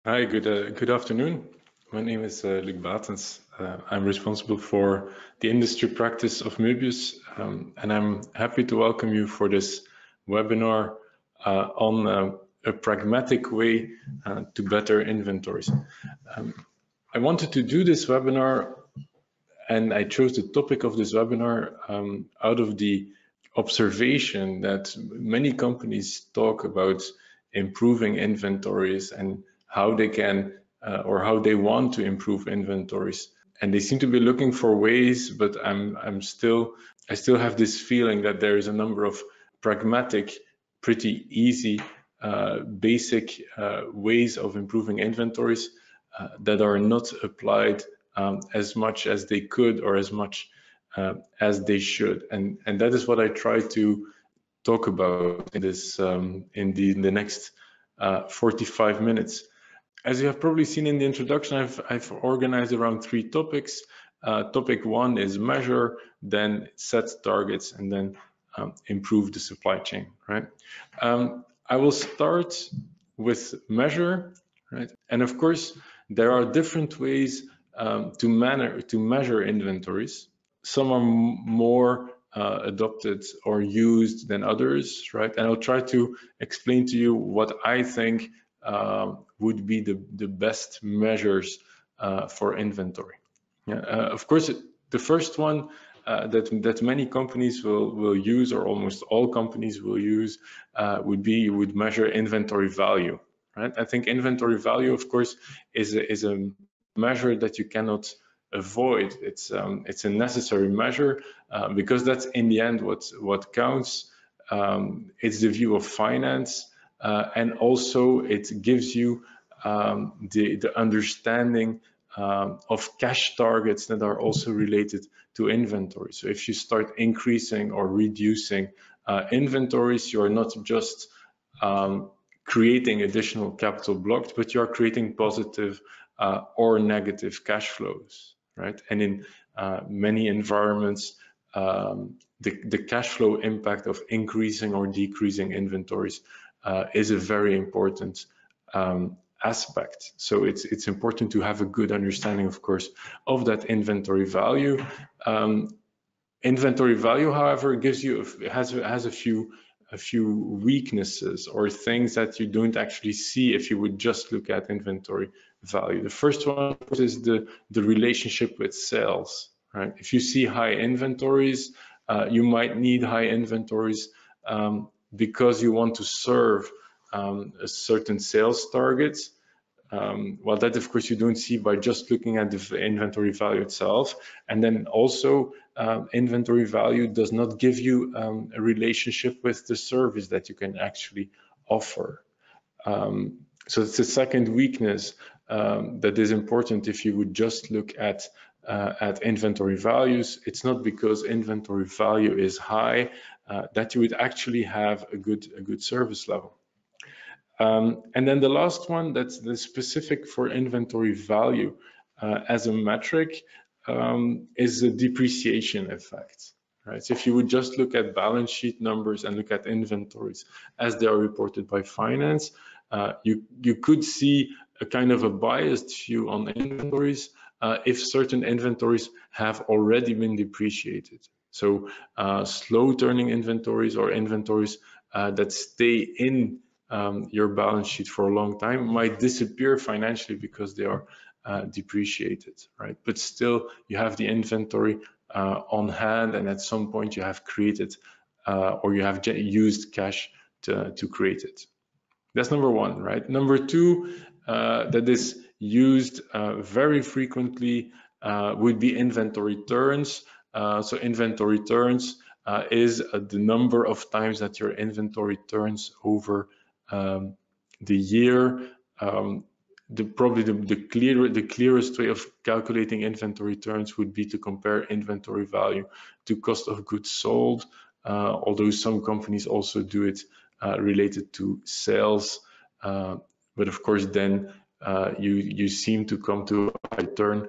Hi, good afternoon. My name is Luc Baetens. I'm responsible for the industry practice of Möbius, and I'm happy to welcome you for this webinar on a pragmatic way to better inventories. I wanted to do this webinar, and I chose the topic of this webinar out of the observation that many companies talk about improving inventories and how they can or how they want to improve inventories, and they seem to be looking for ways. But I still have this feeling that there is a number of pragmatic, pretty easy, basic ways of improving inventories that are not applied as much as they could or as much as they should, and that is what I try to talk about in this in the next 45 minutes. As you have probably seen in the introduction, I've organized around 3 topics. Topic 1 is measure, then set targets, and then improve the supply chain. Right. I will start with measure. Right, and of course there are different ways to measure inventories. Some are more adopted or used than others, right? And I'll try to explain to you what I think would be the best measures for inventory. Of course, the first one that many companies will use, or almost all companies will use, would measure inventory value. Right? I think inventory value, of course, is a measure that you cannot avoid. It's a necessary measure because that's in the end what counts. It's the view of finance, and also it gives you the understanding of cash targets that are also related to inventory. So if you start increasing or reducing inventories, you are not just creating additional capital blocks, but you are creating positive or negative cash flows, right? And in many environments, the cash flow impact of increasing or decreasing inventories is a very important aspect. So it's important to have a good understanding, of course, of that inventory value. Inventory value, however, gives you has a few weaknesses or things that you don't actually see if you would just look at inventory value. The first one is the relationship with sales. Right? If you see high inventories, you might need high inventories because you want to serve a certain sales targets. Well, that of course you don't see by just looking at the inventory value itself. And then also inventory value does not give you a relationship with the service that you can actually offer. So it's a second weakness that is important if you would just look at inventory values. It's not because inventory value is high that you would actually have a good service level. And then the last one that's specific for inventory value as a metric is the depreciation effect. Right? So if you would just look at balance sheet numbers and look at inventories as they are reported by finance, you could see a kind of a biased view on inventories if certain inventories have already been depreciated. So slow turning inventories or inventories that stay in your balance sheet for a long time might disappear financially because they are depreciated, right? But still you have the inventory on hand, and at some point you have created or you have used cash to create it. That's number one, right? Number two, that is used very frequently would be inventory turns. So inventory turns is the number of times that your inventory turns over the year. Probably the clearest way of calculating inventory turns would be to compare inventory value to cost of goods sold, although some companies also do it related to sales. But of course, then you seem to come to a high turn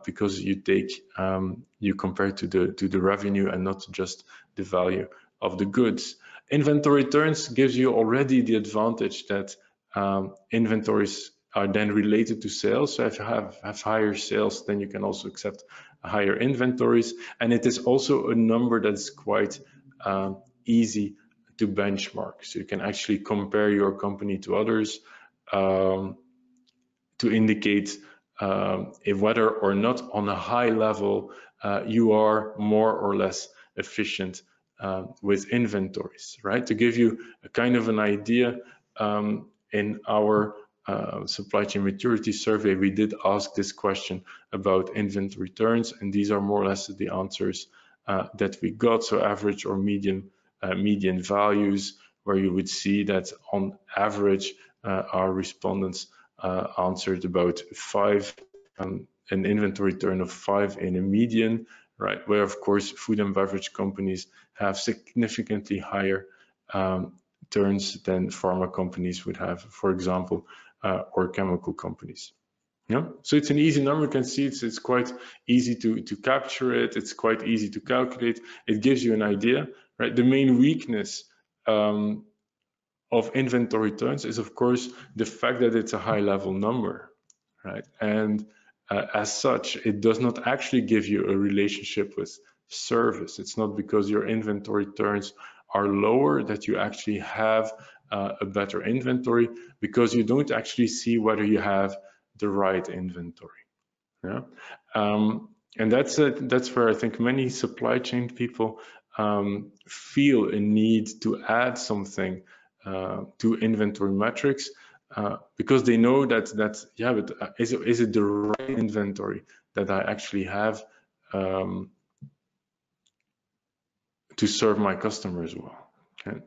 because you compare to the revenue and not just the value of the goods. Inventory turns gives you already the advantage that inventories are then related to sales. So if you have higher sales, then you can also accept higher inventories. And it is also a number that's quite easy to benchmark. So you can actually compare your company to others to indicate if whether or not on a high level you are more or less efficient with inventories, right? To give you a kind of an idea, in our supply chain maturity survey, we did ask this question about inventory turns, and these are more or less the answers that we got. So average or median values, where you would see that on average our respondents answered about 5, an inventory turn of 5 in a median, right? Where of course food and beverage companies have significantly higher turns than pharma companies would have, for example, or chemical companies. Yeah, so it's an easy number. You can see it's quite easy to capture it. It's quite easy to calculate. It gives you an idea, right? The main weakness of inventory turns is of course the fact that it's a high level number, right? And as such, it does not actually give you a relationship with service. It's not because your inventory turns are lower that you actually have a better inventory, because you don't actually see whether you have the right inventory. Yeah, and that's where I think many supply chain people feel a need to add something to inventory metrics, because they know that yeah, but is it the right inventory that I actually have to serve my customers well? Okay.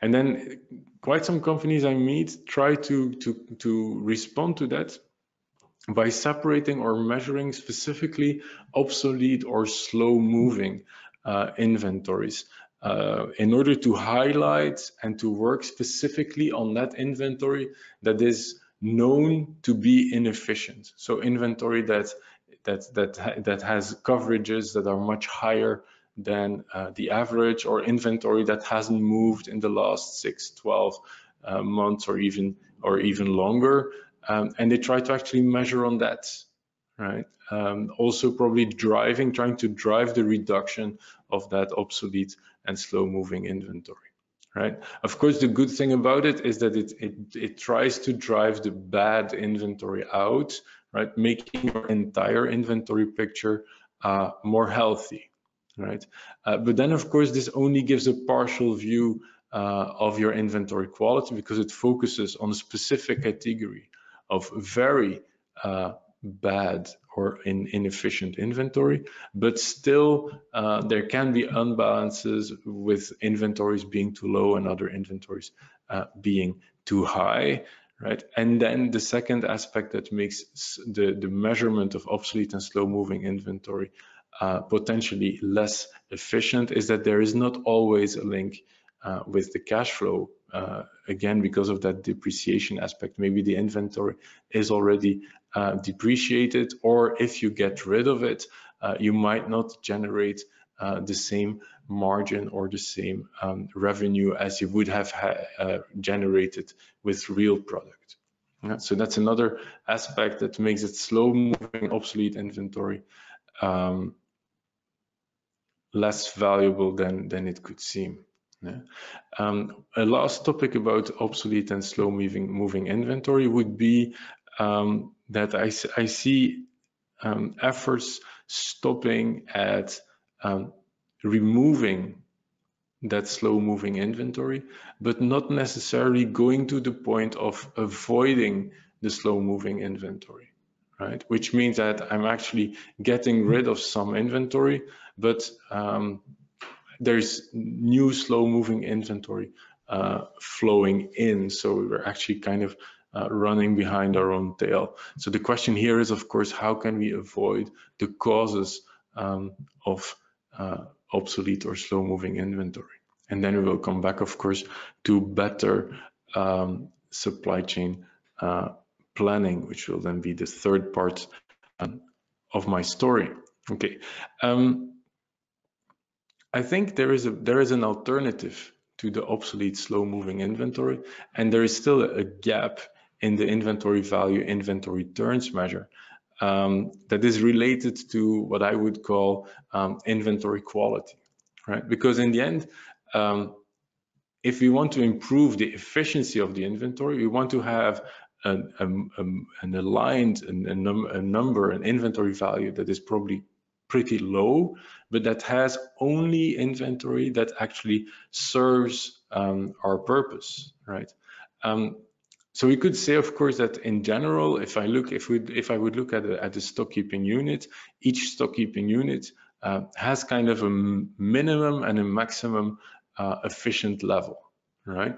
And then quite some companies I meet try to respond to that by separating or measuring specifically obsolete or slow-moving inventories in order to highlight and to work specifically on that inventory that is known to be inefficient. So inventory that has coverages that are much higher than the average, or inventory that hasn't moved in the last 6, 12 months or even longer. And they try to actually measure on that, right? Also probably trying to drive the reduction of that obsolete and slow-moving inventory, right? Of course, the good thing about it is that it tries to drive the bad inventory out, right? Making your entire inventory picture more healthy, right? But then, of course, this only gives a partial view of your inventory quality, because it focuses on a specific category of very bad or inefficient inventory, but still there can be unbalances with inventories being too low and other inventories being too high, right? And then the second aspect that makes the measurement of obsolete and slow-moving inventory potentially less efficient is that there is not always a link with the cash flow. Again, because of that depreciation aspect, maybe the inventory is already depreciated, or if you get rid of it, you might not generate the same margin or the same revenue as you would have generated with real product. So that's another aspect that makes it slow-moving obsolete inventory less valuable than it could seem. Yeah. A last topic about obsolete and slow-moving inventory would be that I see efforts stopping at removing that slow-moving inventory, but not necessarily going to the point of avoiding the slow-moving inventory, right? Which means that I'm actually getting rid of some inventory, but there's new slow-moving inventory flowing in. So we're actually kind of running behind our own tail. So the question here is, of course, how can we avoid the causes of obsolete or slow-moving inventory? And then we will come back, of course, to better supply chain planning, which will then be the third part of my story. Okay. I think there is an alternative to the obsolete slow-moving inventory, and there is still a gap in the inventory value, inventory turns measure, that is related to what I would call inventory quality, right? Because in the end, if we want to improve the efficiency of the inventory, we want to have an aligned an inventory value that is probably pretty low, but that has only inventory that actually serves our purpose, right? So we could say, of course, that in general, if I would look at the stock keeping unit, each stock keeping unit has kind of a minimum and a maximum efficient level, right?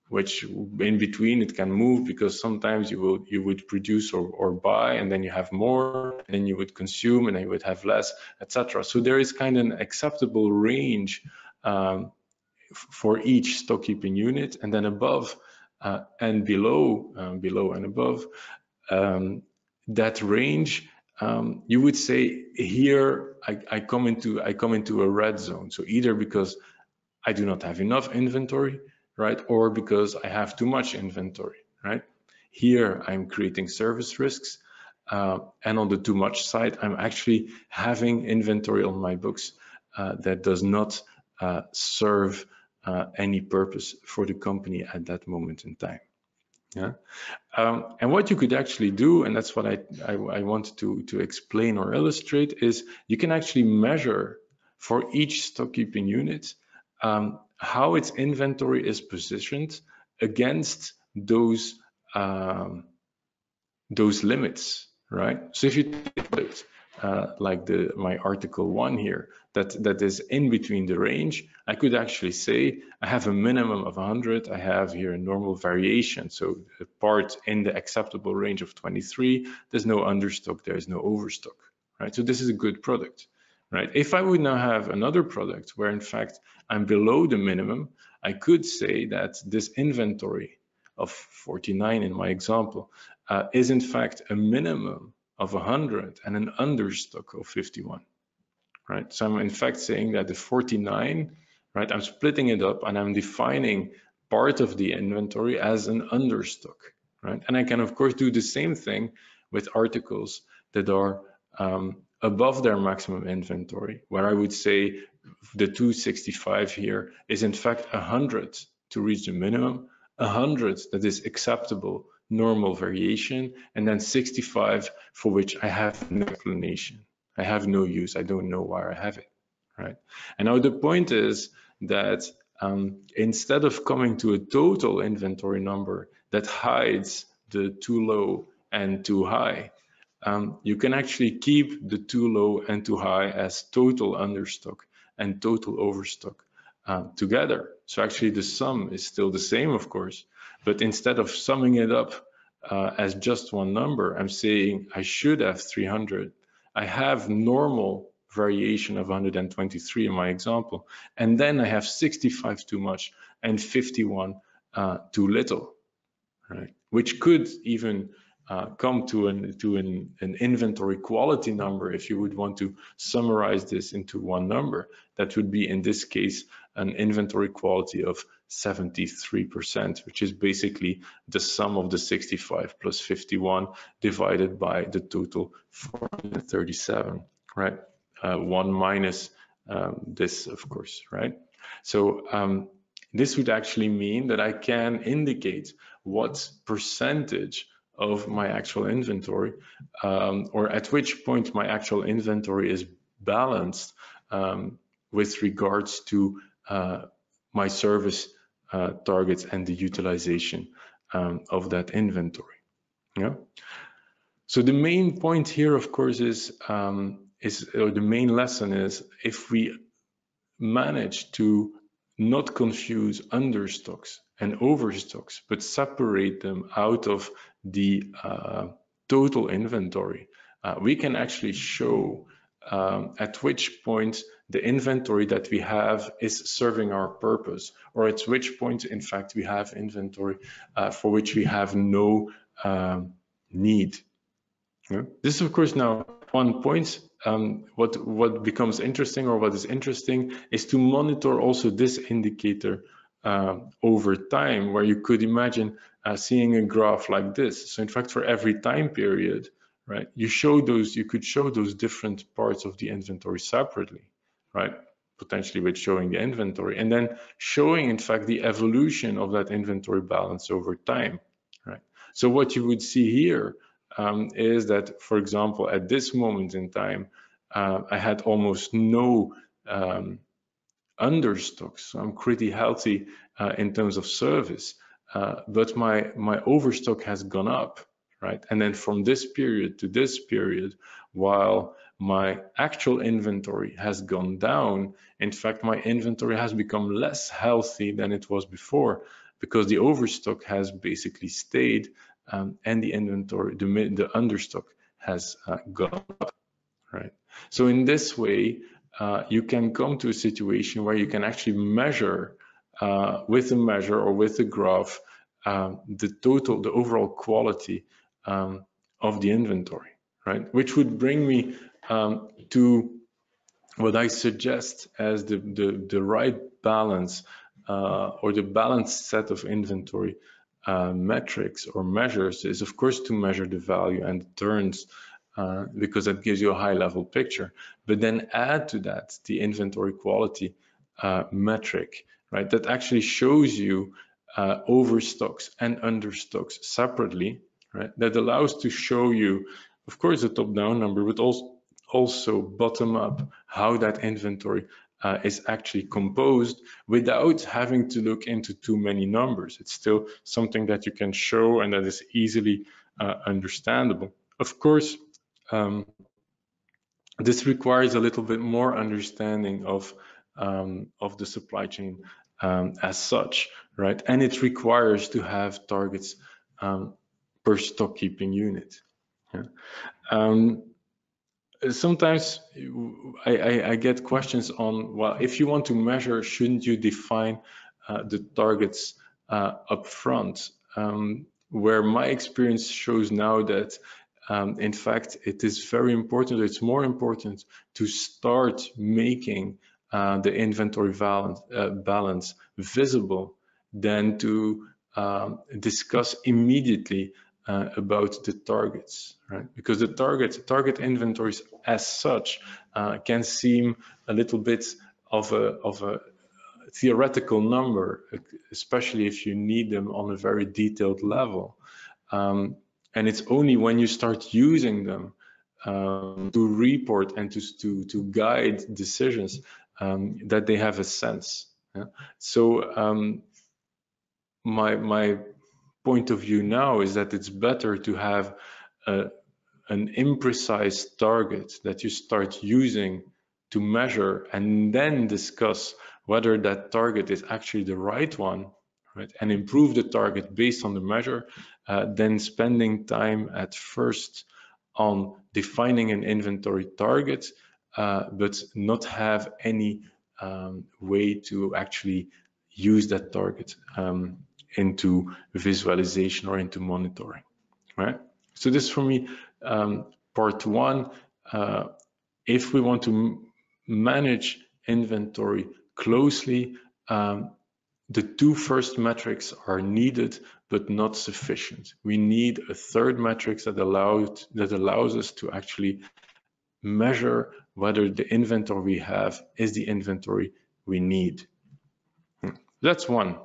Which in between it can move, because sometimes you would produce or buy, and then you have more, and then you would consume, and then you would have less, etc. So there is kind of an acceptable range for each stock keeping unit, and then above and below and above that range, you would say here I come into a red zone. So either because I do not have enough inventory, right, or because I have too much inventory, right? Here I'm creating service risks, and on the too much side, I'm actually having inventory on my books that does not serve any purpose for the company at that moment in time. Yeah, and what you could actually do, and that's what I wanted to explain or illustrate, is you can actually measure for each stock keeping unit how its inventory is positioned against those limits, right? So if you take it like my article 1 here, that is in between the range, I could actually say I have a minimum of 100. I have here a normal variation, so a part in the acceptable range of 23. There's no understock, there's no overstock, right? So this is a good product, right? If I would now have another product where in fact I'm below the minimum, I could say that this inventory of 49 in my example is in fact a minimum of 100 and an understock of 51, right? So I'm in fact saying that the 49, right, I'm splitting it up and I'm defining part of the inventory as an understock, right? And I can of course do the same thing with articles that are above their maximum inventory, where I would say the 265 here is in fact 100 to reach the minimum, 100 that is acceptable normal variation, and then 65 for which I have no explanation. I have no use. I don't know why I have it, right? And now the point is that instead of coming to a total inventory number that hides the too low and too high, you can actually keep the too low and too high as total understock and total overstock together. So actually the sum is still the same, of course, but instead of summing it up as just one number, I'm saying I should have 300. I have normal variation of 123 in my example, and then I have 65 too much and 51 too little, right? Which could even come to an inventory quality number if you would want to summarize this into one number. That would be, in this case, an inventory quality of 73%, which is basically the sum of the 65 plus 51 divided by the total 437, right? 1 minus this, of course, right? So this would actually mean that I can indicate what percentage of my actual inventory, or at which point my actual inventory is balanced with regards to my service targets and the utilization of that inventory. Yeah. So the main point here, of course, or the main lesson is, if we manage to not confuse understocks and overstocks, but separate them out of the total inventory, we can actually show at which point the inventory that we have is serving our purpose, or at which point, in fact, we have inventory for which we have no need. Yeah. This is, of course, now one point. What becomes interesting, or what is interesting, is to monitor also this indicator over time, where you could imagine seeing a graph like this. So in fact, for every time period, right, you could show those different parts of the inventory separately, right? Potentially with showing the inventory and then showing in fact the evolution of that inventory balance over time, right? So what you would see here is that, for example, at this moment in time, I had almost no understocks. So I'm pretty healthy in terms of service, but my overstock has gone up, right? And then from this period to this period, while my actual inventory has gone down, in fact, my inventory has become less healthy than it was before because the overstock has basically stayed and the inventory, the understock has gone up, right? So in this way, you can come to a situation where you can actually measure with a measure or with a graph the overall quality of the inventory, right? Which would bring me to what I suggest as the right balance or the balanced set of inventory metrics or measures is, of course, to measure the value and the turns because that gives you a high level picture. But then add to that the inventory quality metric, right? That actually shows you overstocks and understocks separately, right? That allows to show you, of course, the top-down number, but also bottom-up how that inventory is actually composed without having to look into too many numbers. It's still something that you can show and that is easily understandable. Of course, this requires a little bit more understanding of the supply chain as such, right? And it requires to have targets per stock keeping unit. Yeah. Sometimes I get questions on, well, if you want to measure, shouldn't you define the targets up front? Where my experience shows now that in fact, it is very important, it's more important to start making the inventory balance visible than to discuss immediately about the targets, right? Because the target inventories as such can seem a little bit of a theoretical number, especially if you need them on a very detailed level. And it's only when you start using them to report and to guide decisions that they have a sense. Yeah? So my point of view now is that it's better to have an imprecise target that you start using to measure and then discuss whether that target is actually the right one, right? And improve the target based on the measure, then spending time at first on defining an inventory target, but not have any way to actually use that target into visualization or into monitoring, right? So this for me, part one. If we want to manage inventory closely, the two first metrics are needed, but not sufficient. We need a third metric that allows us to actually measure whether the inventory we have is the inventory we need. That's one.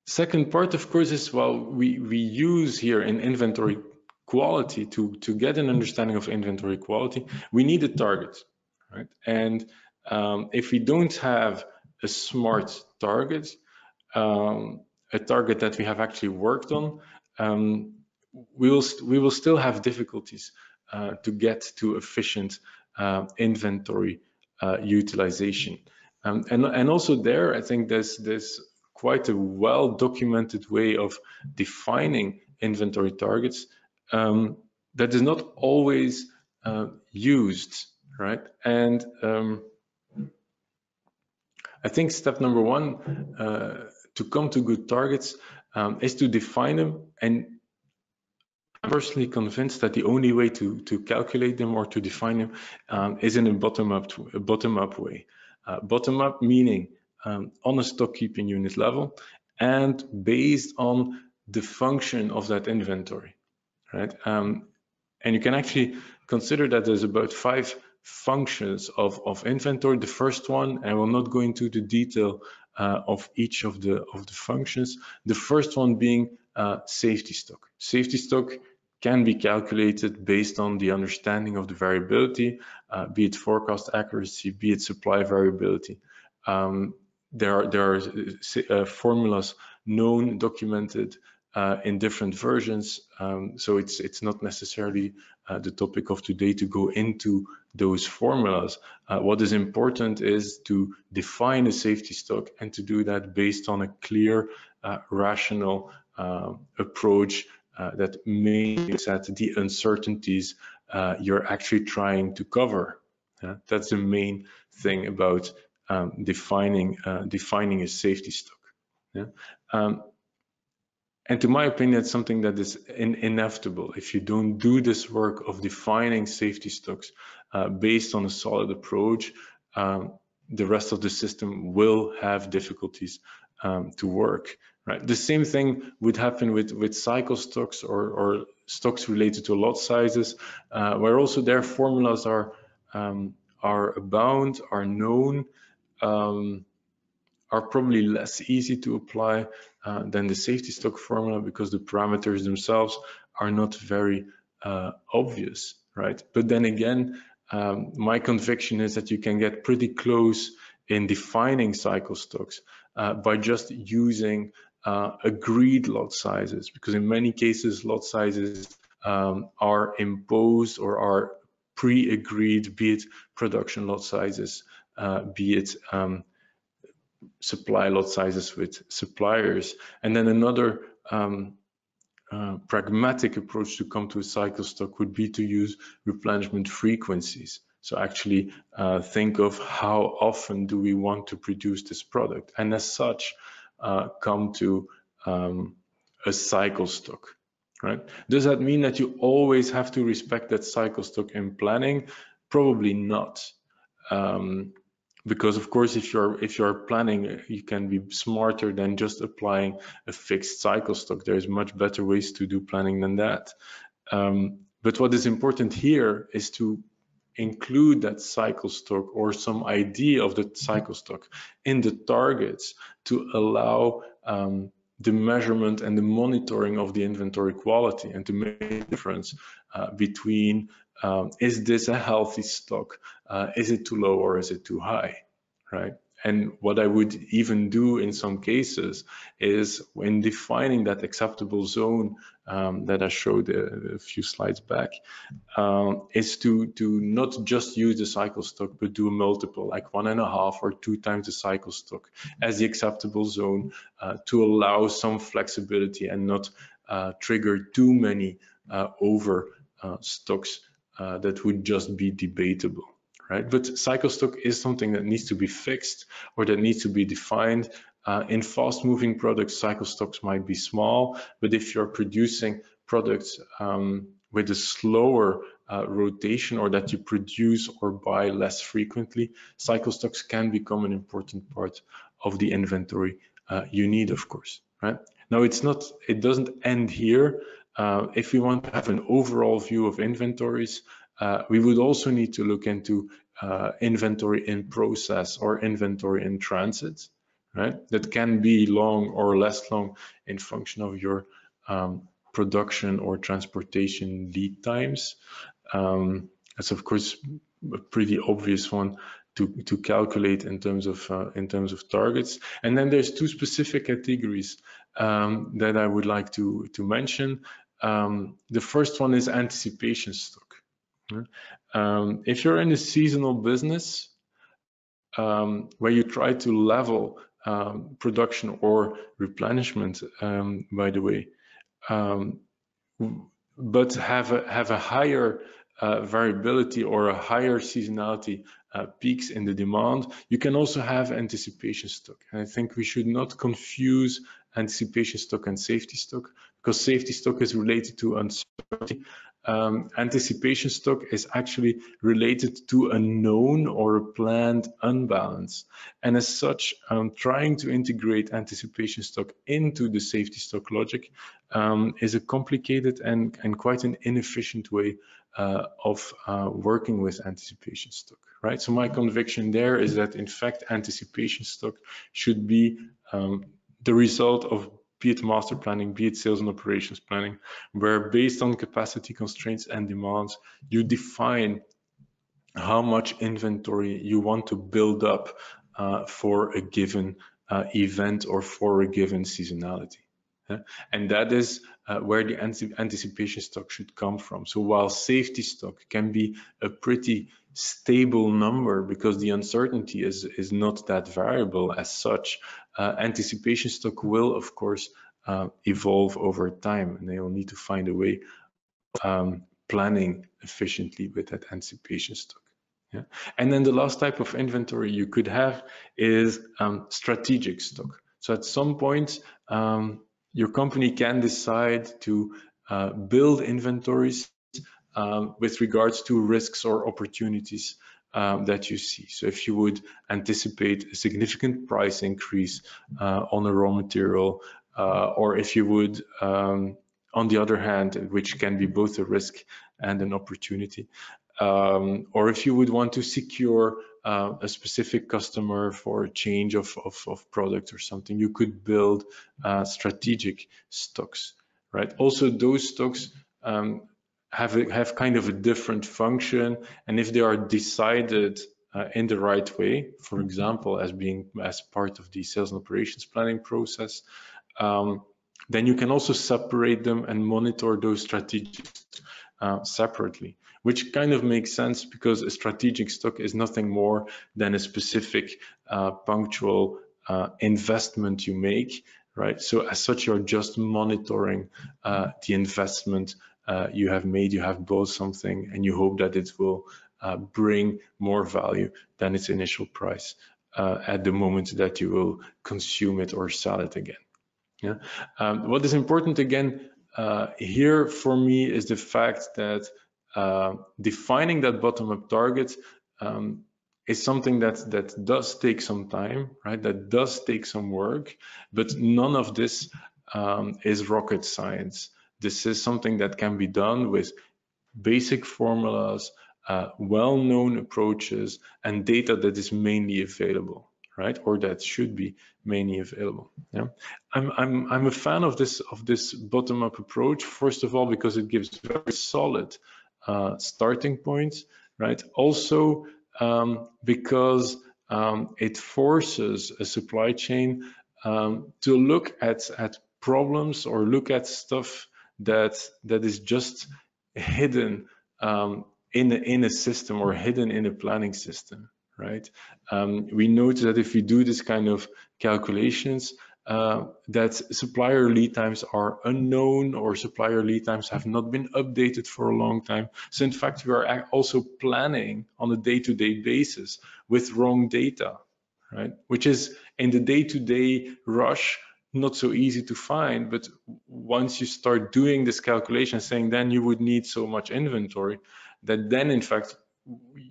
Second part, of course, is, well, we use here in inventory quality to get an understanding of inventory quality, we need a target, right? And if we don't have a smart target, a target that we have actually worked on, we will still have difficulties to get to efficient inventory utilization. And also there, I think there's quite a well-documented way of defining inventory targets that is not always used, right? And I think step number one to come to good targets is to define them. And I'm personally convinced that the only way to calculate them or to define them is in a bottom-up way. Bottom-up meaning on a stock keeping unit level and based on the function of that inventory, right? And you can actually consider that there's about 5 functions of inventory. The first one, I will not go into the detail of each of the functions. The first one being safety stock. Safety stock can be calculated based on the understanding of the variability, be it forecast accuracy, be it supply variability. There are formulas known, documented in different versions, so it's not necessarily the topic of today to go into those formulas. What is important is to define a safety stock and to do that based on a clear, rational approach that makes at the uncertainties you're actually trying to cover. That's the main thing about defining a safety stock. Yeah? And to my opinion, it's something that is inevitable. If you don't do this work of defining safety stocks based on a solid approach, the rest of the system will have difficulties to work. Right. The same thing would happen with cycle stocks or stocks related to lot sizes, where also their formulas are abound, are known, are probably less easy to apply than the safety stock formula because the parameters themselves are not very obvious, right? But then again, my conviction is that you can get pretty close in defining cycle stocks by just using agreed lot sizes, because in many cases lot sizes are imposed or are pre-agreed, be it production lot sizes, be it supply lot sizes with suppliers. And then another pragmatic approach to come to a cycle stock would be to use replenishment frequencies. So actually think of how often do we want to produce this product, and as such come to a cycle stock, right? Does that mean that you always have to respect that cycle stock in planning? Probably not. Because of course, if you're planning, you can be smarter than just applying a fixed cycle stock. There's much better ways to do planning than that. But what is important here is to include that cycle stock or some idea of the cycle stock in the targets to allow the measurement and the monitoring of the inventory quality, and to make a difference between is this a healthy stock? Is it too low or is it too high, right? And what I would even do in some cases is, when defining that acceptable zone that I showed a few slides back, is to not just use the cycle stock, but do a multiple, like 1.5 or 2 times the cycle stock as the acceptable zone, to allow some flexibility and not trigger too many over stocks that would just be debatable, right? But cycle stock is something that needs to be fixed or that needs to be defined. In fast-moving products, cycle stocks might be small, but if you're producing products with a slower rotation, or that you produce or buy less frequently, cycle stocks can become an important part of the inventory you need, of course, right? Now, it doesn't end here. If we want to have an overall view of inventories, we would also need to look into inventory in process or inventory in transit, right? That can be long or less long in function of your production or transportation lead times. That's of course a pretty obvious one to calculate in terms of targets. And then there's 2 specific categories that I would like to mention. The first one is anticipation stock. If you're in a seasonal business where you try to level production or replenishment, by the way, but have a higher variability or a higher seasonality peaks in the demand, you can also have anticipation stock. And I think we should not confuse anticipation stock and safety stock, because safety stock is related to uncertainty, Anticipation stock is actually related to a known or a planned unbalance. And as such, trying to integrate anticipation stock into the safety stock logic is a complicated and quite an inefficient way of working with anticipation stock, right? So my conviction there is that, in fact, anticipation stock should be the result of, be it master planning, be it sales and operations planning, where based on capacity constraints and demands, you define how much inventory you want to build up for a given event or for a given seasonality. And that is where the anticipation stock should come from. So while safety stock can be a pretty stable number because the uncertainty is not that variable as such, anticipation stock will, of course, evolve over time, and they will need to find a way of planning efficiently with that anticipation stock. Yeah. And then the last type of inventory you could have is strategic stock. So at some point, your company can decide to build inventories with regards to risks or opportunities that you see. So if you would anticipate a significant price increase on a raw material, or if you would, on the other hand, which can be both a risk and an opportunity, or if you would want to secure a specific customer for a change of product or something, you could build strategic stocks, right? Also, those stocks have kind of a different function, and if they are decided in the right way, for example, as part of the sales and operations planning process, then you can also separate them and monitor those strategic separately, which kind of makes sense because a strategic stock is nothing more than a specific punctual investment you make, right? So as such, you're just monitoring the investment you have made. You have bought something and you hope that it will bring more value than its initial price at the moment that you will consume it or sell it again. Yeah. What is important again here for me is the fact that defining that bottom-up target is something that does take some time, right? That does take some work, but none of this is rocket science. This is something that can be done with basic formulas, well-known approaches, and data that is mainly available, right? Or that should be mainly available. Yeah, I'm a fan of this bottom-up approach. First of all, because it gives very solid starting points, right? Also, because it forces a supply chain to look at problems or look at stuff that is just hidden in a system or hidden in a planning system, right? We notice that if we do this kind of calculations, that supplier lead times are unknown or supplier lead times have not been updated for a long time. So in fact, we are also planning on a day-to-day basis with wrong data, right? Which is in the day-to-day rush, not so easy to find, but once you start doing this calculation, saying then you would need so much inventory, that then in fact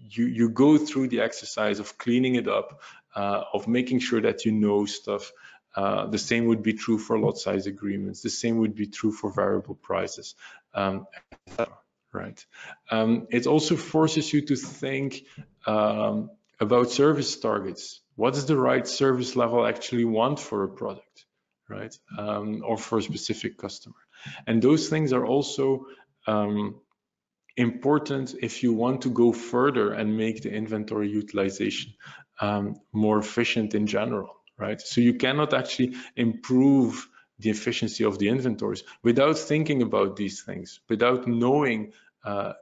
you go through the exercise of cleaning it up, of making sure that you know stuff. The same would be true for lot size agreements. The same would be true for variable prices, right? It also forces you to think about service targets. What is the right service level I actually want for a product, right? Or for a specific customer. And those things are also important if you want to go further and make the inventory utilization more efficient in general, right? So you cannot actually improve the efficiency of the inventories without thinking about these things, without knowing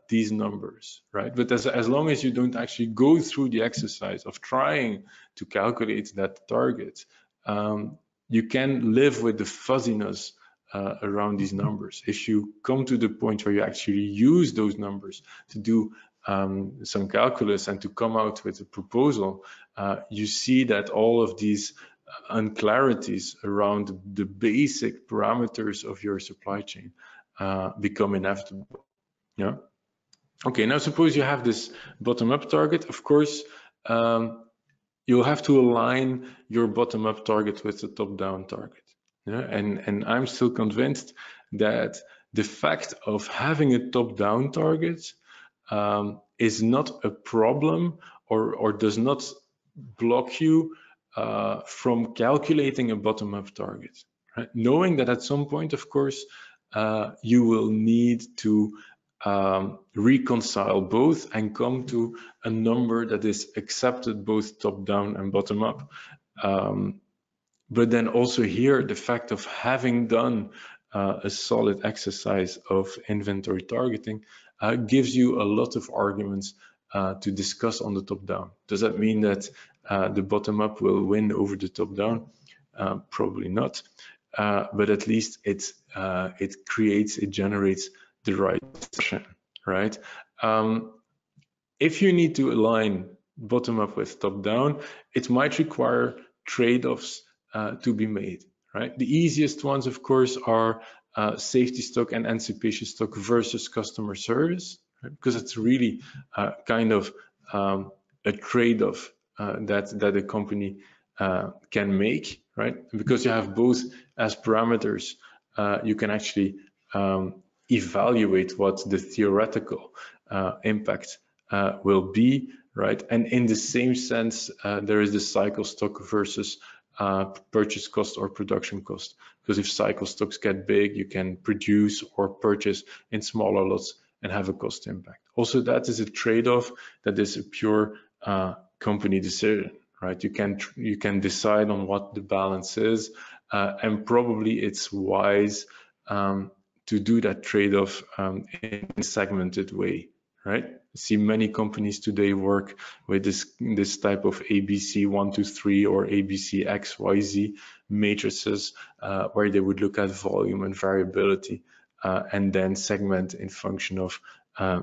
these numbers, right? But as long as you don't actually go through the exercise of trying to calculate that target, you can live with the fuzziness around these numbers. If you come to the point where you actually use those numbers to do some calculus and to come out with a proposal, you see that all of these unclarities around the basic parameters of your supply chain become inevitable. Yeah. Okay, now suppose you have this bottom-up target. Of course, you'll have to align your bottom-up target with the top-down target. Yeah? And I'm still convinced that the fact of having a top-down target is not a problem or does not block you from calculating a bottom-up target. Right? Knowing that at some point, of course, you will need to reconcile both and come to a number that is accepted both top-down and bottom-up. But then also here, the fact of having done a solid exercise of inventory targeting gives you a lot of arguments to discuss on the top-down. Does that mean that the bottom-up will win over the top-down? Probably not. But at least it generates the right discussion, right? If you need to align bottom-up with top-down, it might require trade-offs to be made, right? The easiest ones, of course, are safety stock and anticipation stock versus customer service, right? Because it's really kind of a trade-off that a company can make, right? Because you have both as parameters, you can actually evaluate what the theoretical impact will be, right? And in the same sense, there is the cycle stock versus purchase cost or production cost. Because if cycle stocks get big, you can produce or purchase in smaller lots and have a cost impact. Also, that is a trade-off that is a pure company decision, right? You can decide on what the balance is, and probably it's wise to do that trade-off in a segmented way, right? I see many companies today work with this type of ABC 1, 2, 3 or ABC X, Y, Z matrices, where they would look at volume and variability and then segment in function of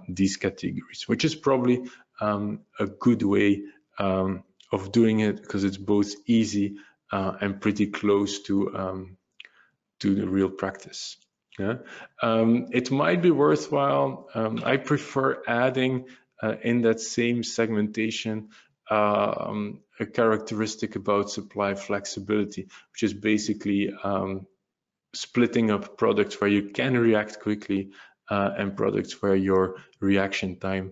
these categories, which is probably a good way of doing it because it's both easy and pretty close to the real practice. Yeah, it might be worthwhile. I prefer adding in that same segmentation a characteristic about supply flexibility, which is basically splitting up products where you can react quickly and products where your reaction time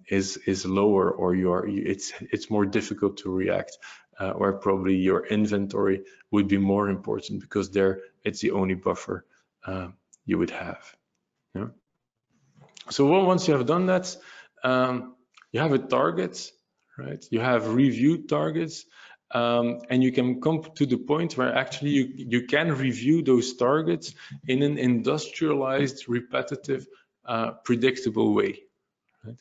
is lower, or it's more difficult to react, where probably your inventory would be more important because there it's the only buffer you would have. Yeah. So once you have done that, you have a target, right? You have reviewed targets, and you can come to the point where actually you can review those targets in an industrialized, repetitive, predictable way. Right?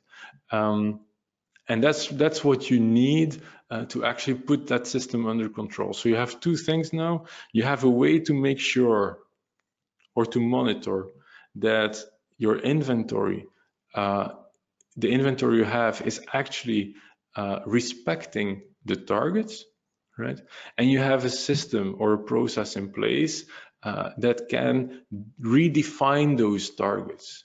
And that's what you need to actually put that system under control. So you have two things now. You have a way to make sure or to monitor that your inventory, the inventory you have is actually respecting the targets, right? And you have a system or a process in place that can redefine those targets,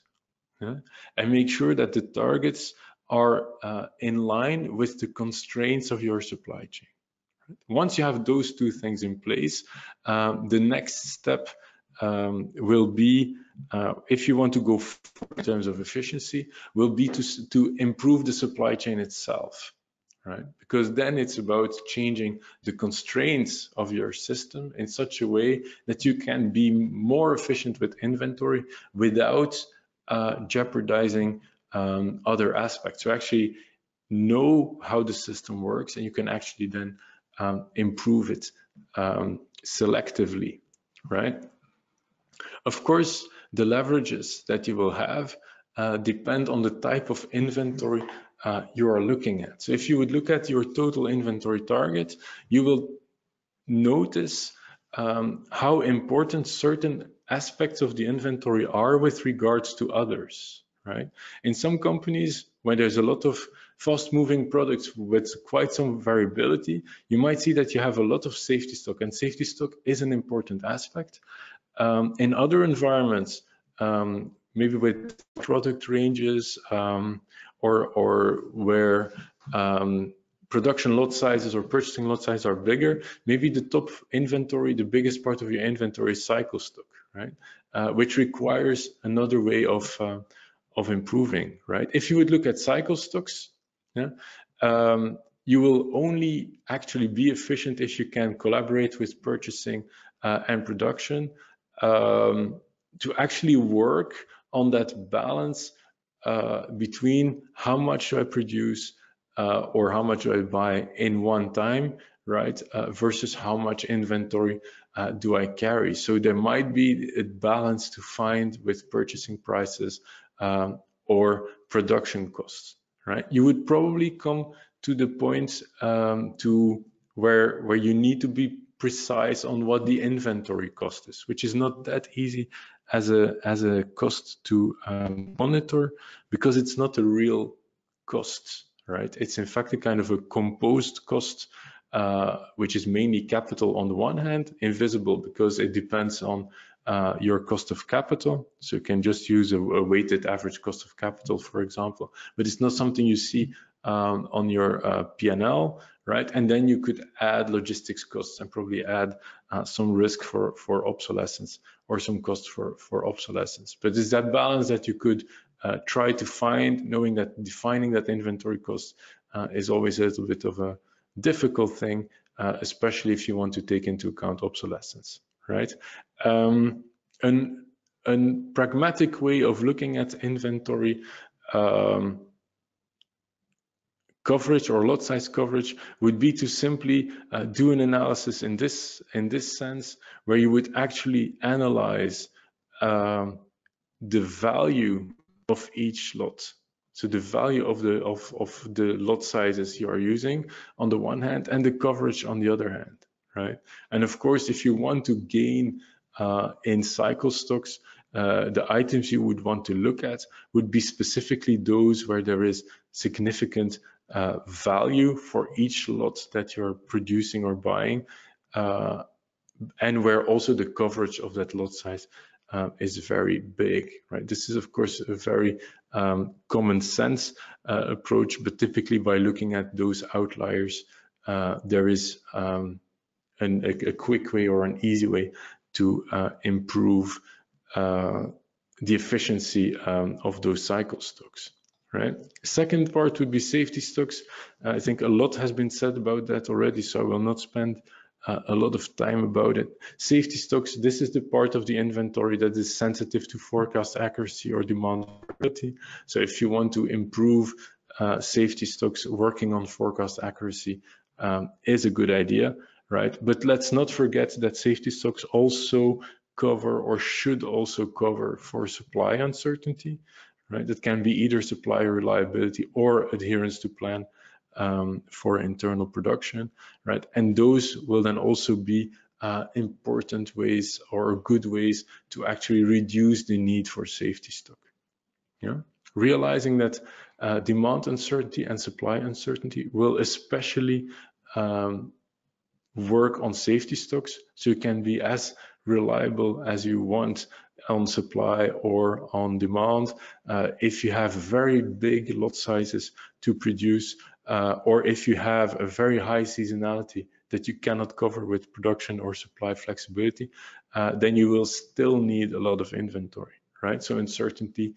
yeah? And make sure that the targets are in line with the constraints of your supply chain. Once you have those two things in place, the next step will be, if you want to go forward in terms of efficiency, will be to improve the supply chain itself, right? Because then it's about changing the constraints of your system in such a way that you can be more efficient with inventory without jeopardizing other aspects. So actually know how the system works, and you can actually then improve it selectively, right? Of course, the leverages that you will have depend on the type of inventory you are looking at. So if you would look at your total inventory target, you will notice how important certain aspects of the inventory are with regards to others, right? In some companies, when there's a lot of fast-moving products with quite some variability, you might see that you have a lot of safety stock, and safety stock is an important aspect. In other environments, maybe with product ranges, or where production lot sizes or purchasing lot sizes are bigger, maybe the top inventory, the biggest part of your inventory is cycle stock, right? Which requires another way of improving, right? If you would look at cycle stocks, yeah, you will only actually be efficient if you can collaborate with purchasing and production to actually work on that balance between how much do I produce or how much do I buy in one time, right? Versus how much inventory do I carry. So there might be a balance to find with purchasing prices or production costs, right? You would probably come to the point to where you need to be precise on what the inventory cost is, which is not that easy as a cost to monitor, because it's not a real cost, right? It's in fact a kind of a composed cost, which is mainly capital on the one hand, invisible because it depends on your cost of capital. So you can just use a weighted average cost of capital, for example, but it's not something you see on your P&L, right? And then you could add logistics costs and probably add some risk for obsolescence or some costs for obsolescence. But it's that balance that you could try to find, knowing that defining that inventory cost is always a little bit of a difficult thing, especially if you want to take into account obsolescence, right? A pragmatic way of looking at inventory coverage or lot size coverage would be to simply do an analysis in this sense, where you would actually analyze the value of each lot. So the value of the lot sizes you are using on the one hand, and the coverage on the other hand, right? And of course, if you want to gain in cycle stocks, the items you would want to look at would be specifically those where there is significant value for each lot that you're producing or buying, and where also the coverage of that lot size is very big, right? This is, of course, a very common sense approach, but typically by looking at those outliers, there is a quick way or an easy way to improve the efficiency of those cycle stocks, right? Second part would be safety stocks. I think a lot has been said about that already, so I will not spend a lot of time about it. Safety stocks, this is the part of the inventory that is sensitive to forecast accuracy or demand variability. So if you want to improve safety stocks, working on forecast accuracy is a good idea, right? But let's not forget that safety stocks also cover, or should also cover, for supply uncertainty, right? That can be either supplier reliability or adherence to plan for internal production, right? And those will then also be important ways or good ways to actually reduce the need for safety stock. Yeah, realizing that demand uncertainty and supply uncertainty will especially work on safety stocks, so you can be as reliable as you want on supply or on demand. If you have very big lot sizes to produce, or if you have a very high seasonality that you cannot cover with production or supply flexibility, then you will still need a lot of inventory, right? So uncertainty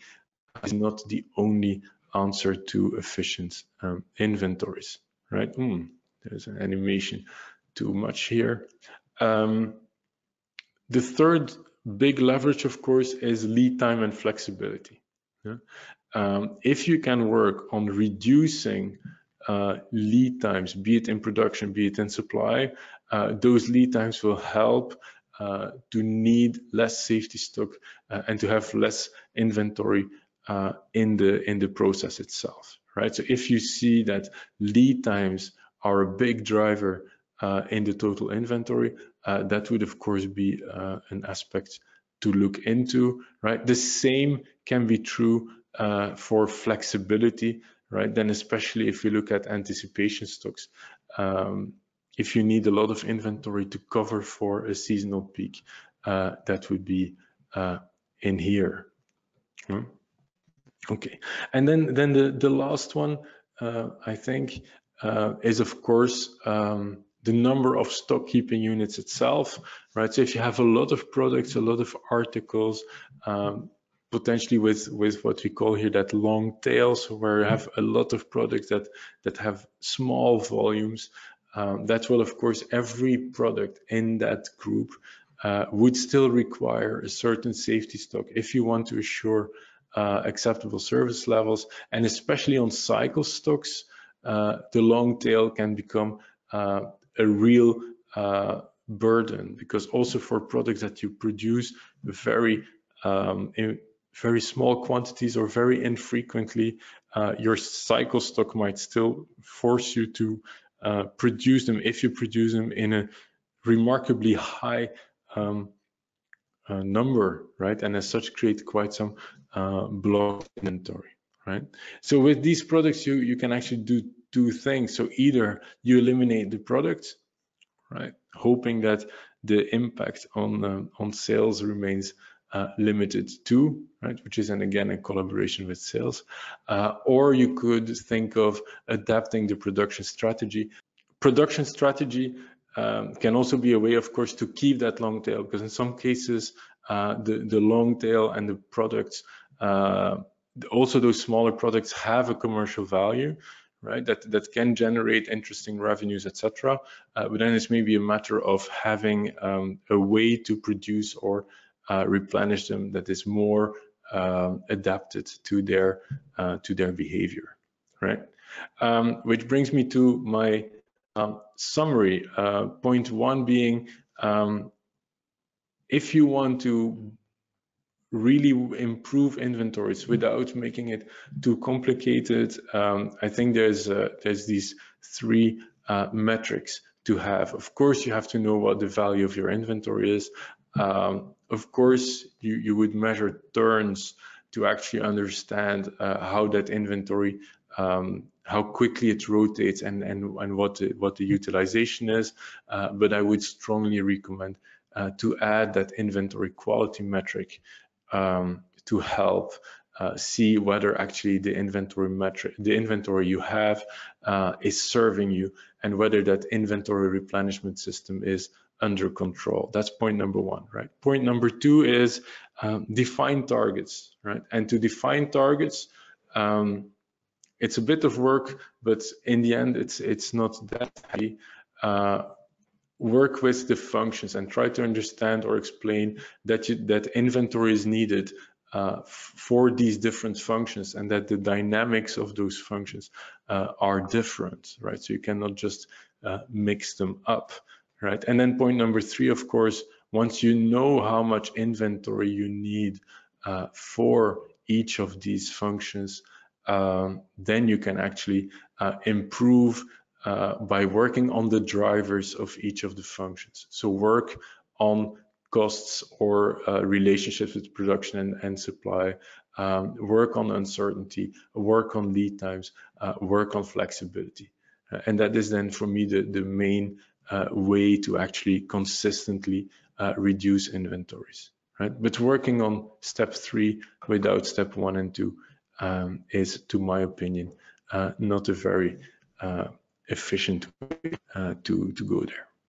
is not the only answer to efficient inventories, right? There's an animation too much here. The third big leverage, of course, is lead time and flexibility. Yeah? If you can work on reducing lead times, be it in production, be it in supply, those lead times will help to need less safety stock and to have less inventory in the process itself, right? So if you see that lead times are a big driver in the total inventory, that would of course be an aspect to look into, right? The same can be true for flexibility, right? Then especially if you look at anticipation stocks, if you need a lot of inventory to cover for a seasonal peak, that would be in here. Okay, and then the last one, I think, is of course the number of stock keeping units itself, right? So if you have a lot of products, a lot of articles, potentially with what we call here that long tail, so where you have a lot of products that have small volumes, that will of course every product in that group would still require a certain safety stock if you want to assure acceptable service levels, and especially on cycle stocks, the long tail can become a real burden, because also for products that you produce in very small quantities or very infrequently, your cycle stock might still force you to produce them if you produce them in a remarkably high number, right? And as such, create quite some blocked inventory, right? So with these products, you can actually do two things. So either you eliminate the product, right, hoping that the impact on sales remains limited to, right, which is again a collaboration with sales, or you could think of adapting the production strategy. Production strategy can also be a way, of course, to keep that long tail, because in some cases, the long tail and the products, also those smaller products, have a commercial value, right? That can generate interesting revenues, etc. But then it's maybe a matter of having a way to produce or replenish them that is more adapted to their behavior, right? Which brings me to my summary. Point one being, if you want to really improve inventories without making it too complicated, I think there's these three metrics to have. Of course, you have to know what the value of your inventory is. Of course, you would measure turns to actually understand how that inventory, how quickly it rotates, and what the utilization is. But I would strongly recommend to add that inventory quality metric to help see whether actually the inventory you have is serving you, and whether that inventory replenishment system is under control. That's point number one, right? Point number two is define targets, right? And to define targets, it's a bit of work, but in the end, it's not that heavy. Work with the functions and try to understand or explain that inventory is needed for these different functions, and that the dynamics of those functions are different, right? So you cannot just mix them up, right? And then point number three, of course, once you know how much inventory you need for each of these functions, then you can actually improve by working on the drivers of each of the functions. So work on costs or relationships with production and supply, work on uncertainty, work on lead times, work on flexibility. And that is then for me the main way to actually consistently reduce inventories, right? But working on step three without step one and two is, to my opinion, not a very efficient way to go there.